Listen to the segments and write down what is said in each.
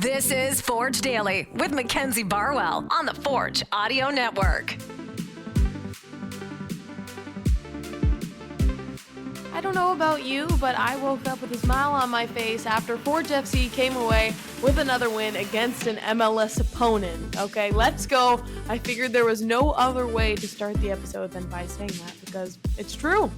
This is Forge Daily with Mackenzie Barwell on the Forge Audio Network. I don't know about you, but I woke up with a smile on my face after Forge FC came away with another win against an MLS opponent. Okay, let's go. I figured there was no other way to start the episode than by saying that because it's true.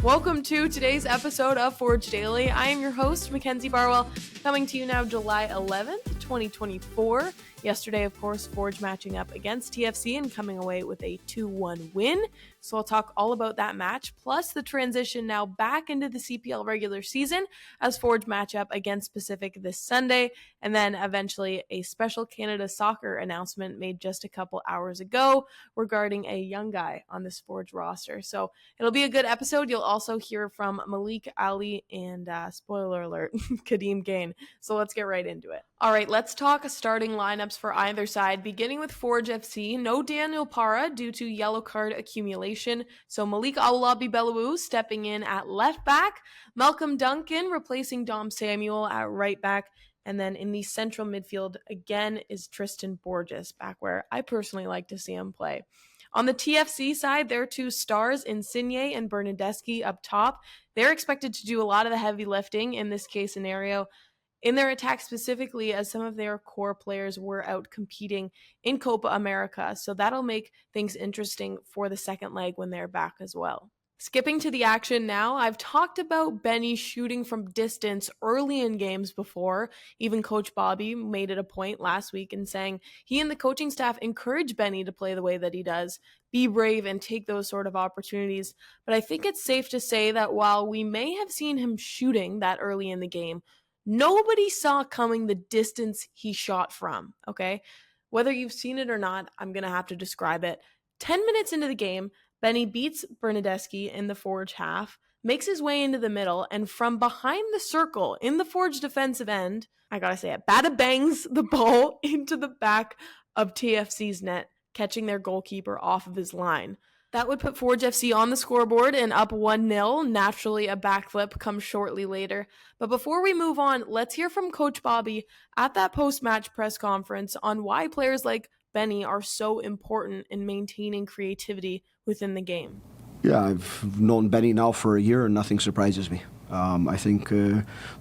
Welcome to today's episode of Forge Daily. I am your host, Mackenzie Barwell, coming to you now July 11th, 2024. Yesterday, of course, Forge matching up against TFC and coming away with a 2-1 win. So I'll talk all about that match, plus the transition now back into the CPL regular season as Forge match up against Pacific this Sunday, and then eventually a special Canada soccer announcement made just a couple hours ago regarding a young guy on this Forge roster. So it'll be a good episode. You'll also hear from Malik, Ali, and spoiler alert, Khadim Kane. So let's get right into it. All right, let's talk starting lineups for either side, beginning with Forge FC. No Daniel Para due to yellow card accumulation, so Malik Owolabi-Belewu stepping in at left back, Malcolm Duncan replacing Dom Samuel at right back, and then in the central midfield again is Tristan Borges, back where I personally like to see him play. On the TFC side, there are two stars, Insigne and Bernadeschi up top. They're expected to do a lot of the heavy lifting in this case scenario in their attack specifically, as some of their core players were out competing in Copa America. So that'll make things interesting for the second leg when they're back as well. Skipping to the action now, I've talked about Benni shooting from distance early in games before. Even Coach Bobby made it a point last week in saying he and the coaching staff encourage Benni to play the way that he does, be brave and take those sort of opportunities. But I think it's safe to say that while we may have seen him shooting that early in the game, nobody saw coming the distance he shot from, okay? Whether you've seen it or not, I'm going to have to describe it. 10 minutes into the game, Benni beats Bernadeschi in the Forge half, makes his way into the middle, and from behind the circle in the Forge defensive end, I gotta say it, bada bangs the ball into the back of TFC's net, catching their goalkeeper off of his line. That would put Forge FC on the scoreboard and up 1-0. Naturally, a backflip comes shortly later. But before we move on, let's hear from Coach Bobby at that post-match press conference on why players like Benni are so important in maintaining creativity within the game. Yeah, I've known Benni now for a year and nothing surprises me. I think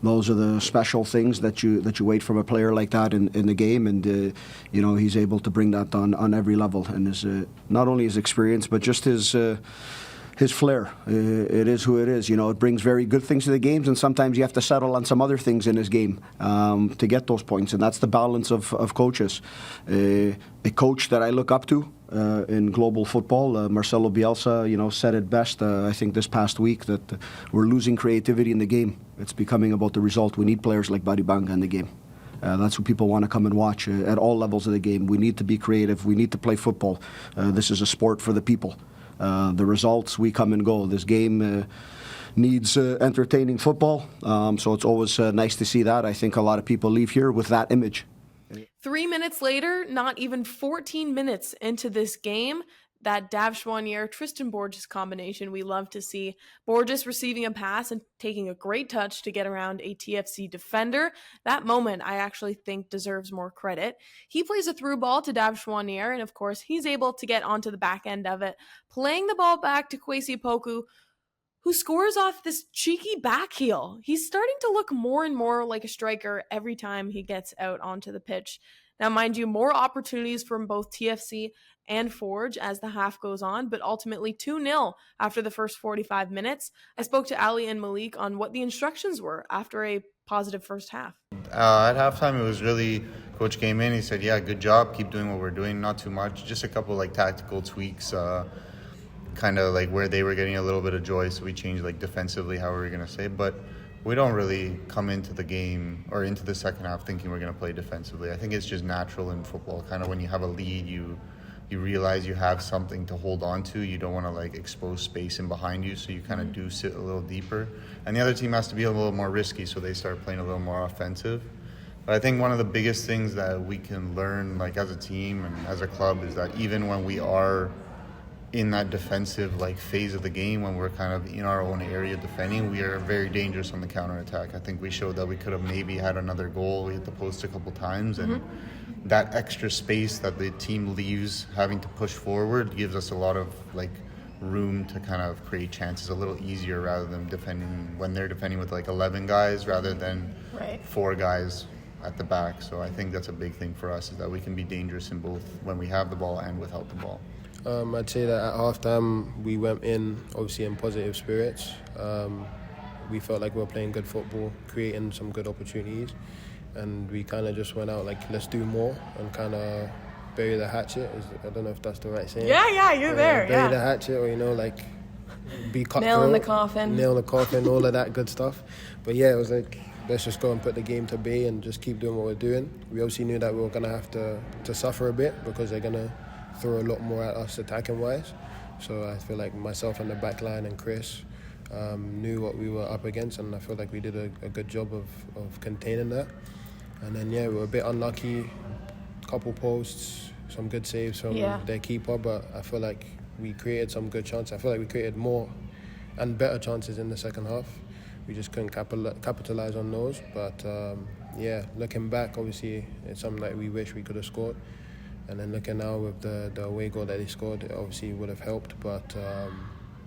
those are the special things that you wait from a player like that in the game, and he's able to bring that on every level, and his not only his experience but just his flair. It is who it is. It brings very good things to the games, and sometimes you have to settle on some other things in his game to get those points, and that's the balance of coaches. A coach that I look up to in global football, Marcelo Bielsa, said it best, I think this past week, that we're losing creativity in the game. It's becoming about the result. We need players like Badibanga in the game. That's what people want to come and watch at all levels of the game. We need to be creative. We need to play football. This is a sport for the people. The results, we come and go. This game needs entertaining football, so it's always nice to see that. I think a lot of people leave here with that image. 3 minutes later, not even 14 minutes into this game, that Dav Schwanier-Tristan Borges combination we love to see. Borges receiving a pass and taking a great touch to get around a TFC defender. That moment, I actually think, deserves more credit. He plays a through ball to Dav Schwanier, and of course, he's able to get onto the back end of it, playing the ball back to Kwesi Poku, who scores off this cheeky back heel. He's starting to look more and more like a striker every time he gets out onto the pitch. Now, mind you, more opportunities from both TFC and Forge as the half goes on, but ultimately 2-0 after the first 45 minutes. I spoke to Ali and Malik on what the instructions were after a positive first half. At halftime, it was really, Coach came in, he said, yeah, good job, keep doing what we're doing, not too much, just a couple tactical tweaks, kind of where they were getting a little bit of joy, so we changed defensively how we were going to say, but we don't really come into the game or into the second half thinking we're going to play defensively. I think it's just natural in football. Kind of when you have a lead, you realize you have something to hold on to. You don't want to expose space in behind you, so you kind of do sit a little deeper. And the other team has to be a little more risky, so they start playing a little more offensive. But I think one of the biggest things that we can learn as a team and as a club is that even when we are in that defensive like phase of the game when we're kind of in our own area defending, we are very dangerous on the counterattack. I think we showed that we could have maybe had another goal. We hit the post a couple times, and that extra space that the team leaves having to push forward gives us a lot of like room to kind of create chances a little easier rather than defending when they're defending with like 11 guys rather than 4 guys at the back. So I think that's a big thing for us, is that we can be dangerous in both when we have the ball and without the ball. I'd say that at halftime we went in obviously in positive spirits. We felt like we were playing good football, creating some good opportunities, and we kind of just went out like, let's do more and kind of bury the hatchet. I don't know if that's the right saying. Yeah, you're there. Bury the hatchet, or like be cutthroat. Nail in the coffin, all of that good stuff. But yeah, it was like, let's just go and put the game to bay and just keep doing what we're doing. We obviously knew that we were going to have to suffer a bit because they're going to throw a lot more at us attacking wise. So I feel like myself and the back line and Chris knew what we were up against, and I feel like we did a good job of containing that. And then we were a bit unlucky, couple posts, some good saves from their keeper, but I feel like we created some good chances. I feel like we created more and better chances in the second half. We just couldn't capitalize on those. But looking back, obviously it's something that we wish we could have scored. And then looking now with the away goal that they scored, it obviously would have helped. But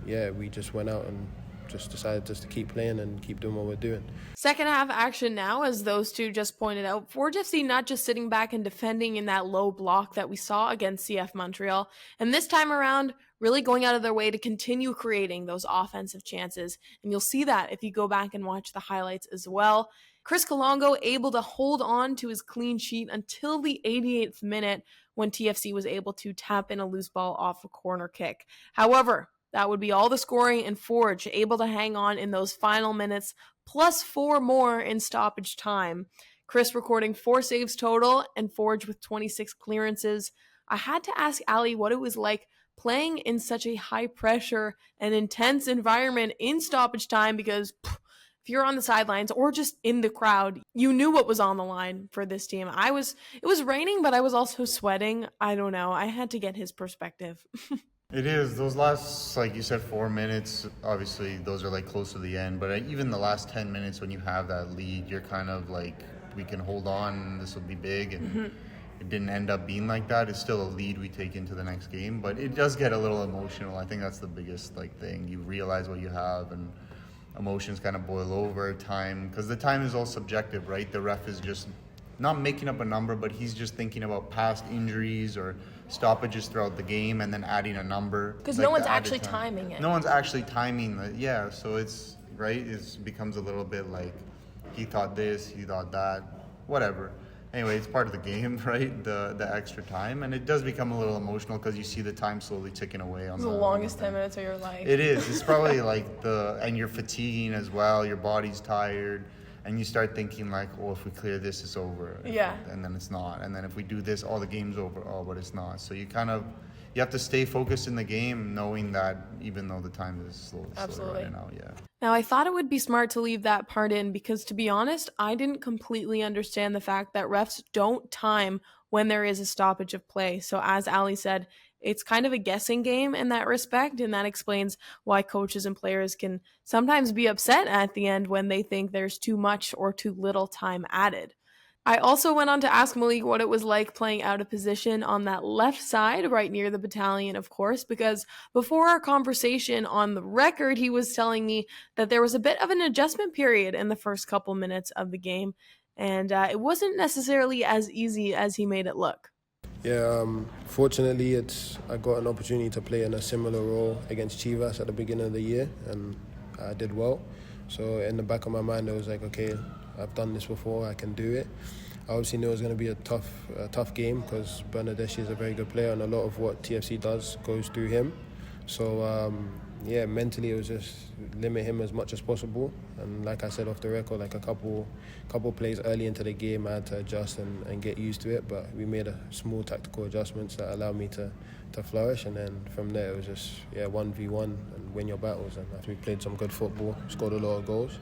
we just went out and just decided just to keep playing and keep doing what we're doing. Second half action now, as those two just pointed out. Forge FC not just sitting back and defending in that low block that we saw against CF Montreal, and this time around really going out of their way to continue creating those offensive chances. And you'll see that if you go back and watch the highlights as well. Chris Kalongo able to hold on to his clean sheet until the 88th minute when TFC was able to tap in a loose ball off a corner kick. However, that would be all the scoring, and Forge able to hang on in those final minutes, plus 4 more in stoppage time. Chris recording 4 saves total, and Forge with 26 clearances. I had to ask Ali what it was like playing in such a high-pressure and intense environment in stoppage time, because if you're on the sidelines or just in the crowd, you knew what was on the line for this team. It was raining, but I was also sweating. I don't know. I had to get his perspective. It is. Those last, like you said, 4 minutes, obviously those are like close to the end, but even the last 10 minutes when you have that lead, you're kind of like, we can hold on, this will be big, and it didn't end up being like that. It's still a lead we take into the next game, but it does get a little emotional. I think that's the biggest thing. You realize what you have, and emotions kind of boil over time, because the time is all subjective, right? The ref is just not making up a number, but he's just thinking about past injuries or stoppages throughout the game and then adding a number. Because no one's actually timing it. No one's actually timing it, so it's, right, it becomes a little bit like, he thought this, he thought that, whatever. Anyway, it's part of the game, right, the extra time, and it does become a little emotional because you see the time slowly ticking away. It's the longest 10 minutes of your life. It is. It's probably like and you're fatiguing as well, your body's tired. And you start thinking like, oh, if we clear this, it's over. Yeah. And then it's not. And then if we do this, all the game's over. Oh, but it's not. So you have to stay focused in the game, knowing that even though the time is slow running out. Yeah. Now, I thought it would be smart to leave that part in because, to be honest, I didn't completely understand the fact that refs don't time when there is a stoppage of play. So as Ali said, it's kind of a guessing game in that respect, and that explains why coaches and players can sometimes be upset at the end when they think there's too much or too little time added. I also went on to ask Malik what it was like playing out of position on that left side, right near the battalion, of course, because before our conversation on the record, he was telling me that there was a bit of an adjustment period in the first couple minutes of the game, and it wasn't necessarily as easy as he made it look. Yeah, fortunately, I got an opportunity to play in a similar role against Chivas at the beginning of the year, and I did well. So in the back of my mind, I was like, okay, I've done this before, I can do it. I obviously knew it was going to be a tough game because Bernadeschi is a very good player, and a lot of what TFC does goes through him. So mentally it was just limit him as much as possible. And like I said off the record, like a couple plays early into the game, I had to adjust and get used to it. But we made a small tactical adjustments that allowed me to flourish. And then from there it was just 1v1 and win your battles. And after we played some good football, scored a lot of goals.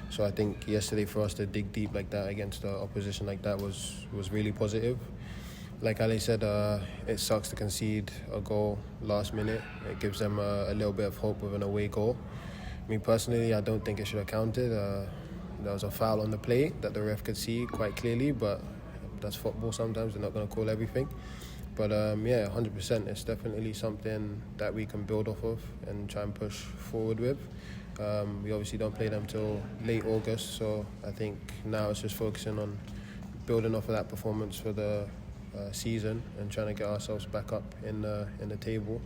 So I think yesterday for us to dig deep like that against the opposition like that was really positive. Like Ali said, it sucks to concede a goal last minute. It gives them a little bit of hope with an away goal. Me personally, I don't think it should have counted. There was a foul on the play that the ref could see quite clearly, but that's football sometimes. They're not going to call everything. But 100%, it's definitely something that we can build off of and try and push forward with. We obviously don't play them till late August, so I think now it's just focusing on building off of that performance for the season and trying to get ourselves back up in the table,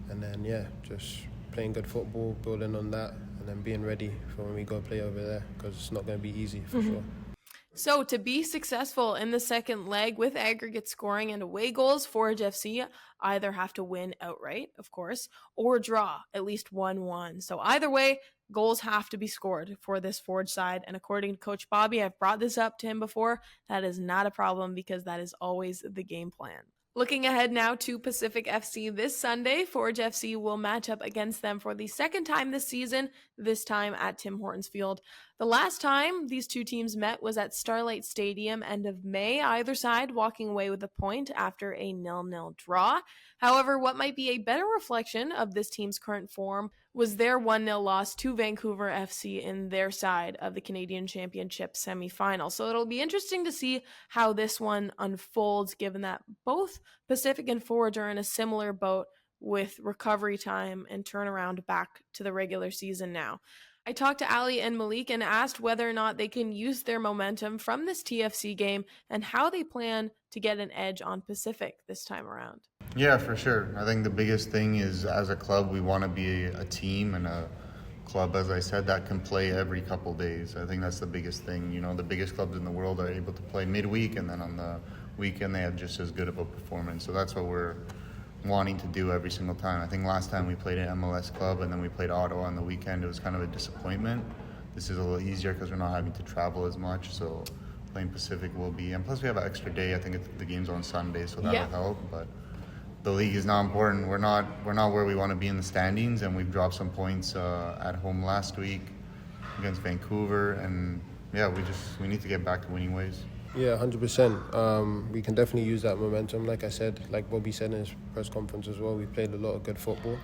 and then just playing good football, building on that, and then being ready for when we go play over there, because it's not going to be easy for sure. So to be successful in the second leg with aggregate scoring and away goals, Forge FC either have to win outright, of course, or draw at least 1-1. So either way, goals have to be scored for this Forge side. And according to Coach Bobby, I've brought this up to him before, that is not a problem because that is always the game plan. Looking ahead now to Pacific FC this Sunday, Forge FC will match up against them for the second time this season, this time at Tim Hortons Field. The last time these two teams met was at Starlight Stadium end of May, either side walking away with a point after a 0-0 draw. However, what might be a better reflection of this team's current form was their 1-0 loss to Vancouver FC in their side of the Canadian Championship semifinal. So it'll be interesting to see how this one unfolds, given that both Pacific and Forge are in a similar boat with recovery time and turnaround back to the regular season now. I talked to Ali and Malik and asked whether or not they can use their momentum from this TFC game and how they plan to get an edge on Pacific this time around. Yeah, for sure. I think the biggest thing is, as a club, we want to be a team and a club, as I said, that can play every couple days. I think that's the biggest thing. You know, the biggest clubs in the world are able to play midweek, and then on the weekend they have just as good of a performance. So that's what we're wanting to do every single time. I think last time we played an MLS club and then we played Ottawa on the weekend, it was kind of a disappointment. This is a little easier because we're not having to travel as much, so playing Pacific will be, and plus we have an extra day. I think the game's on Sunday, so that'll help. But the league is not important. We're not where we want to be in the standings, and we've dropped some points at home last week against Vancouver, and we need to get back to winning ways. Yeah, 100%. We can definitely use that momentum. Like I said, like Bobby said in his press conference as well, we played a lot of good football.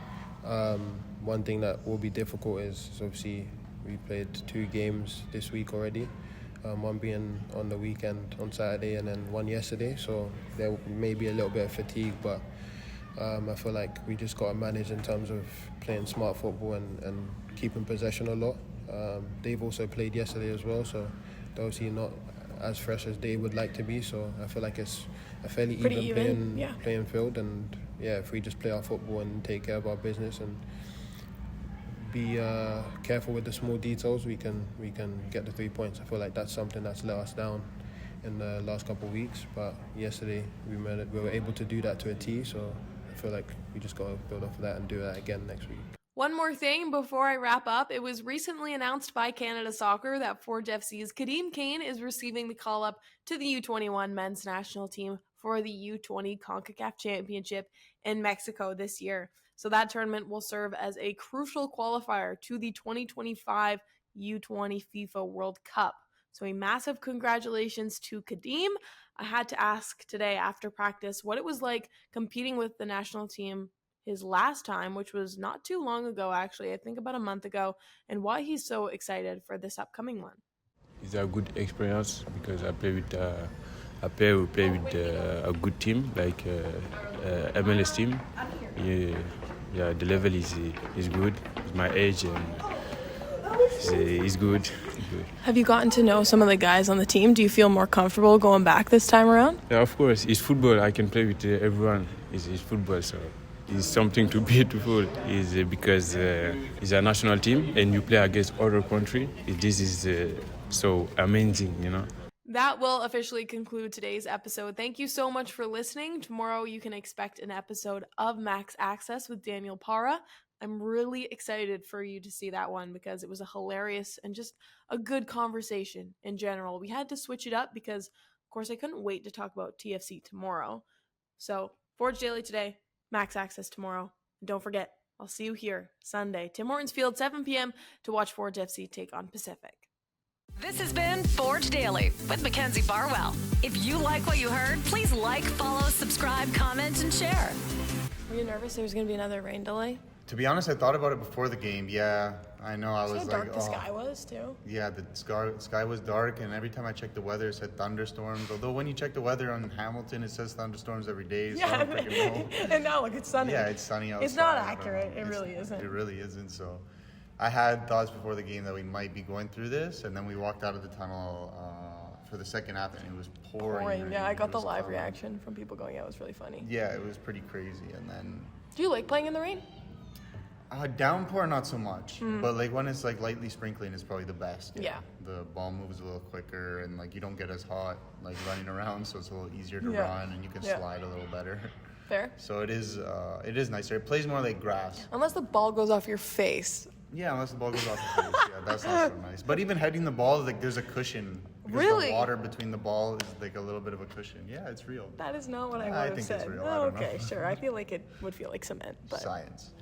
One thing that will be difficult is obviously we played 2 games this week already, one being on the weekend on Saturday and then one yesterday. So there may be a little bit of fatigue, but I feel like we just got to manage in terms of playing smart football and keeping possession a lot. They've also played yesterday as well, so they're obviously not as fresh as they would like to be, so I feel like it's a fairly even playing field, and if we just play our football and take care of our business and be careful with the small details, we can get the 3 points. I feel like that's something that's let us down in the last couple of weeks, but yesterday we were able to do that to a T, so I feel like we just got to build off of that and do that again next week. One more thing before I wrap up. It was recently announced by Canada Soccer that Forge FC's Khadim Kane is receiving the call-up to the U21 men's national team for the U20 CONCACAF Championship in Mexico this year. So that tournament will serve as a crucial qualifier to the 2025 U20 FIFA World Cup. So a massive congratulations to Kadim. I had to ask today after practice what it was like competing with the national team his last time, which was not too long ago, actually, I think about a month ago, and why he's so excited for this upcoming one. It's a good experience because I play with a good team, like MLS team. Yeah, the level is good. It's my age and it's good. Have you gotten to know some of the guys on the team? Do you feel more comfortable going back this time around? Yeah, of course. It's football. I can play with everyone. It's football, so it's something to be beautiful. Is because it's a national team and you play against other country. This is so amazing, you know. That will officially conclude today's episode. Thank you so much for listening. Tomorrow you can expect an episode of Max Access with Daniel Para. I'm really excited for you to see that one because it was a hilarious and just a good conversation in general. We had to switch it up because, of course, I couldn't wait to talk about TFC tomorrow. So, Forge Daily today, Max Access tomorrow. And don't forget, I'll see you here Sunday, Tim Hortons Field, 7 p.m. to watch Forge FC take on Pacific. This has been Forge Daily with Mackenzie Barwell. If you like what you heard, please like, follow, subscribe, comment, and share. Were you nervous there was going to be another rain delay? To be honest, I thought about it before the game. Yeah, I know. I was See how dark the sky was, too? Yeah, the sky was dark, and every time I checked the weather, it said thunderstorms. Although when you check the weather on Hamilton, it says thunderstorms every day, so I don't freaking know. And now look, it's sunny. Yeah, it's sunny outside. It's not I don't accurate. know. It really isn't. It really isn't. So I had thoughts before the game that we might be going through this, and then we walked out of the tunnel for the second half, and it was pouring. rain. Yeah, I got the It was live cloudy. reaction from people going, yeah, it was really funny. Yeah, it was pretty crazy. And then Do you like playing in the rain? downpour, not so much, but like when it's like lightly sprinkling, it's probably the best. Yeah. The ball moves a little quicker, and like you don't get as hot like running around, so it's a little easier to Yeah. run, and you can Yeah. slide a little better. Fair. So it is nicer. It plays more like grass. Unless the ball goes off your face. Yeah, unless the ball goes off your face. Yeah, that's not so nice. But even heading the ball, like there's a cushion. Because Really? the water between the ball is like a little bit of a cushion. Yeah, it's real. That is not what I would I have think said. it's real. I Oh, don't know. okay, sure. I feel like it would feel like cement, but Science.